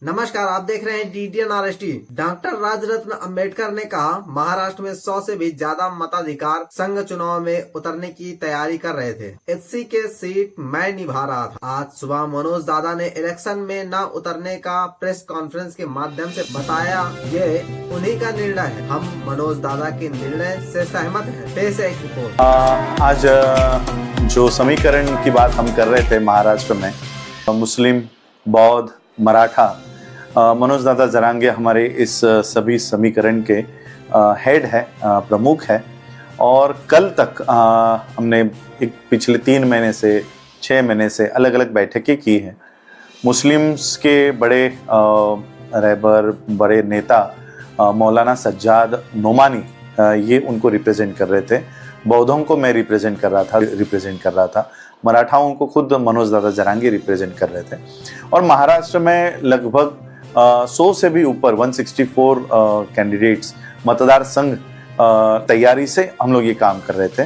नमस्कार, आप देख रहे हैं DDN RST। Doctor Rajratna Ambedkar ने कहा, महाराष्ट्र में 100 से भी ज्यादा मताधिकार संघ चुनाव में उतरने की तैयारी कर रहे थे। एससी के सीट मैं निभा रहा था। आज सुबह मनोज दादा ने इलेक्शन में न उतरने का प्रेस कॉन्फ्रेंस के माध्यम से बताया, ये उन्हीं का निर्णय है। हम मनोज दादा के निर्णय से सहमत हैं। पेश है एक रिपोर्ट। आज जो समीकरण की बात हम कर रहे थे महाराष्ट्र में, मुस्लिम, बौद्ध, मराठा, मनोज दादा जरांगे हमारे इस सभी समीकरण के हेड है, प्रमुख है। और कल तक हमने पिछले 3 महीने से 6 महीने से अलग अलग बैठकें की हैं। मुस्लिम्स के बड़े रहबर, बड़े नेता मौलाना सज्जाद नोमानी, ये उनको रिप्रेजेंट कर रहे थे। बौद्धों को मैं रिप्रेजेंट कर रहा था। मराठाओं को खुद मनोज दादा जरांगे रिप्रेजेंट कर रहे थे। और महाराष्ट्र में लगभग 100 से भी ऊपर 164 कैंडिडेट्स मतदार संघ तैयारी से हम लोग ये काम कर रहे थे।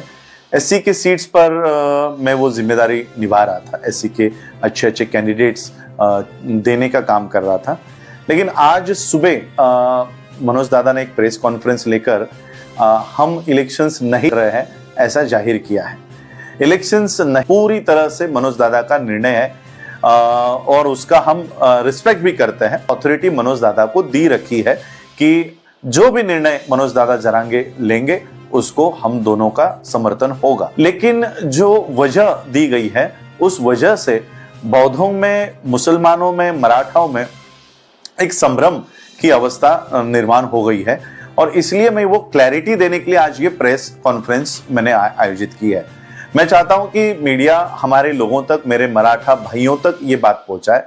एससी के सीट्स पर मैं वो जिम्मेदारी निभा रहा था। एससी के अच्छे कैंडिडेट्स देने का काम कर रहा था। लेकिन आज सुबह मनोज दादा ने एक प्रेस कॉन्फ्रेंस लेकर हम इलेक्शंस नहीं कर रहे हैं ऐसा जाहिर किया है। इलेक्शंस नहीं, पूरी तरह से मनोज दादा का निर्णय है और उसका हम रिस्पेक्ट भी करते हैं। अथॉरिटी मनोज दादा को दी रखी है कि जो भी निर्णय मनोज दादा जरांगे लेंगे उसको हम दोनों का समर्थन होगा। लेकिन जो वजह दी गई है, उस वजह से बौद्धों में, मुसलमानों में, मराठाओं में एक संभ्रम की अवस्था निर्माण हो गई है। और इसलिए मैं वो क्लैरिटी देने के लिए आज ये प्रेस कॉन्फ्रेंस मैंने आयोजित की है। मैं चाहता हूं कि मीडिया हमारे लोगों तक, मेरे मराठा भाइयों तक ये बात पहुंचाए,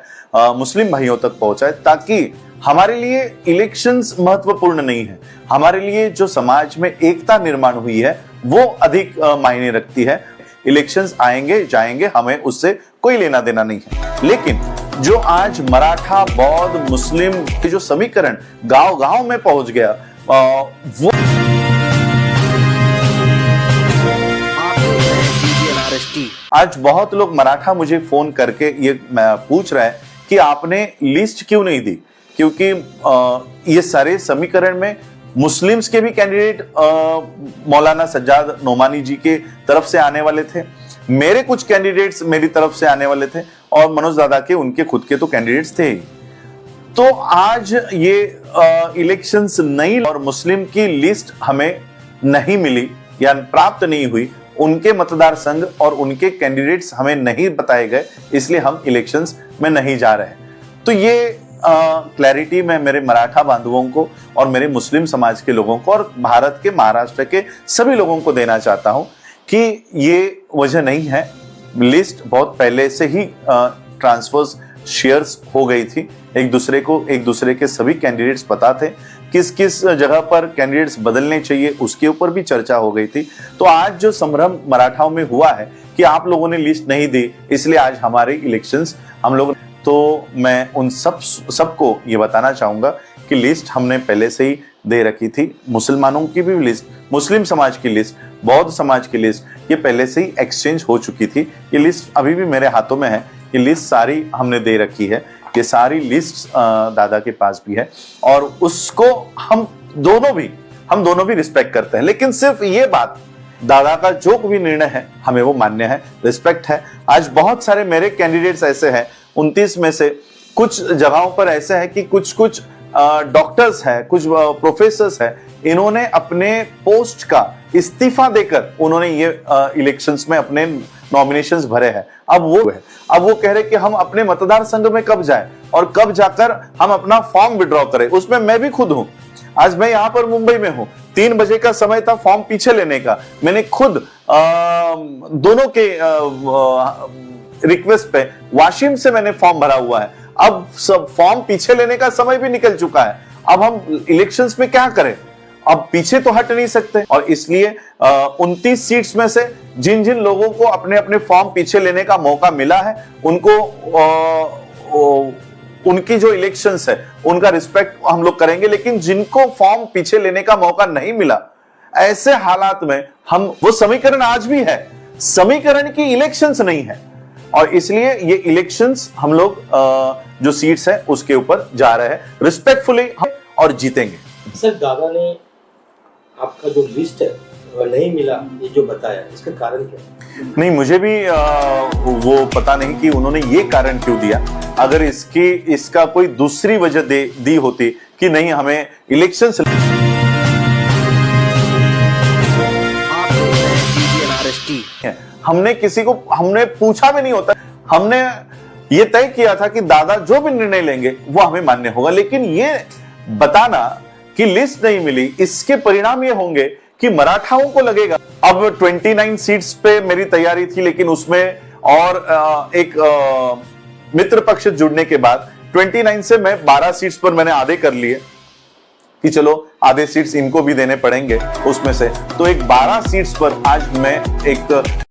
मुस्लिम भाइयों तक पहुंचाए, ताकि हमारे लिए इलेक्शंस महत्वपूर्ण नहीं है। हमारे लिए जो समाज में एकता निर्माण हुई है वो अधिक मायने रखती है। इलेक्शंस आएंगे जाएंगे, हमें उससे कोई लेना देना नहीं है। लेकिन जो आज मराठा, बौद्ध, मुस्लिम के जो समीकरण गांव-गांव में पहुंच गया, वो आज बहुत लोग मराठा मुझे फोन करके ये पूछ रहे हैं कि आपने लिस्ट क्यों नहीं दी, क्योंकि ये सारे समीकरण में मुस्लिम्स के भी कैंडिडेट मौलाना सज्जाद नोमानी जी के तरफ से आने वाले थे, मेरे कुछ कैंडिडेट्स मेरी तरफ से आने वाले थे, और मनोज दादा के उनके खुद के तो कैंडिडेट्स थे ही। तो आज ये इलेक्शंस नहीं और मुस्लिम की लिस्ट हमें नहीं मिली या प्राप्त नहीं हुई, उनके मतदार संघ और उनके कैंडिडेट्स हमें नहीं बताए गए, इसलिए हम इलेक्शंस में नहीं जा रहे। तो ये क्लैरिटी मैं मेरे मराठा बांधवों को और मेरे मुस्लिम समाज के लोगों को और भारत के, महाराष्ट्र के सभी लोगों को देना चाहता हूं कि ये वजह नहीं है। लिस्ट बहुत पहले से ही ट्रांसफर्स, शेयर्स हो गई थी। एक दूसरे के सभी कैंडिडेट्स पता थे, किस किस जगह पर कैंडिडेट्स बदलने चाहिए उसके ऊपर भी चर्चा हो गई थी। तो आज जो संभ्रम मराठाओं में हुआ है कि आप लोगों ने लिस्ट नहीं दी, इसलिए आज हमारे इलेक्शंस हम लोग, तो मैं उन सबको ये बताना चाहूंगा कि लिस्ट हमने पहले से ही दे रखी थी। मुसलमानों की भी लिस्ट, मुस्लिम समाज की लिस्ट, बौद्ध समाज की लिस्ट, ये पहले से ही एक्सचेंज हो चुकी थी। ये लिस्ट अभी भी मेरे हाथों में है। ये लिस्ट सारी हमने दे रखी है। ये सारी लिस्ट दादा के पास भी है और उसको हम दोनों भी रिस्पेक्ट करते हैं। लेकिन सिर्फ ये बात, दादा का जो भी निर्णय है हमें वो मान्य है, रिस्पेक्ट है। आज बहुत सारे मेरे कैंडिडेट्स ऐसे हैं, 29 में से कुछ जगहों पर ऐसे है कि कुछ डॉक्टर्स हैं, कुछ प्रोफेसर्स हैं, इन्होंने अपने पोस्ट का इस्तीफा देकर उन्होंने ये इलेक्शंस में अपने नॉमिनेशंस भरे हैं। अब वो कह रहे कि हम अपने मतदार संघ में कब जाएं और कब जाकर हम अपना फॉर्म विड्रॉ करें। उसमें मैं भी खुद हूं। आज मैं यहां पर मुंबई में हूं, 3 बजे का समय था फॉर्म पीछे लेने का। मैंने खुद दोनों के रिक्वेस्ट पे वाशिम से मैंने फॉर्म भरा हुआ है। अब सब फॉर्म पीछे लेने का समय भी निकल चुका है। अब हम इलेक्शंस में क्या करें? अब पीछे तो हट नहीं सकते। और इसलिए 29 सीट्स में से जिन जिन लोगों को अपने अपने फॉर्म पीछे लेने का मौका मिला है, उनको उनकी जो इलेक्शंस है उनका रिस्पेक्ट हम लोग करेंगे। लेकिन जिनको फॉर्म पीछे लेने का मौका नहीं मिला, ऐसे हालात में हम, वो समीकरण आज भी है, समीकरण की इलेक्शंस नहीं है। और इसलिए ये इलेक्शंस हम लोग जो सीट्स हैं उसके ऊपर जा रहे हैं रिस्पेक्टफुली और जीतेंगे। सर, दादा ने आपका जो लिस्ट है वो नहीं मिला, ये जो बताया, इसका कारण क्या है? नहीं, मुझे भी वो पता नहीं कि उन्होंने ये कारण क्यों दिया। अगर इसका कोई दूसरी वजह दी होती कि नहीं हमें इलेक्शन हमने पूछा भी नहीं होता। हमने ये तय किया था कि दादा जो भी निर्णय लेंगे वो हमें मान्य होगा, लेकिन ये बताना कि लिस्ट नहीं मिली, इसके परिणाम ये होंगे कि मराठाओं को लगेगा। अब 29 सीट्स पे मेरी तैयारी थी, लेकिन उसमें और एक मित्र पक्ष जुड़ने के बाद 29 से मैं 12 सीट्स पर मैंने आधे कर लिए कि चलो आधे सीट्स इनको भी देने पड़ेंगे उसमें से। तो एक 12 सीट्स पर आज मैं एक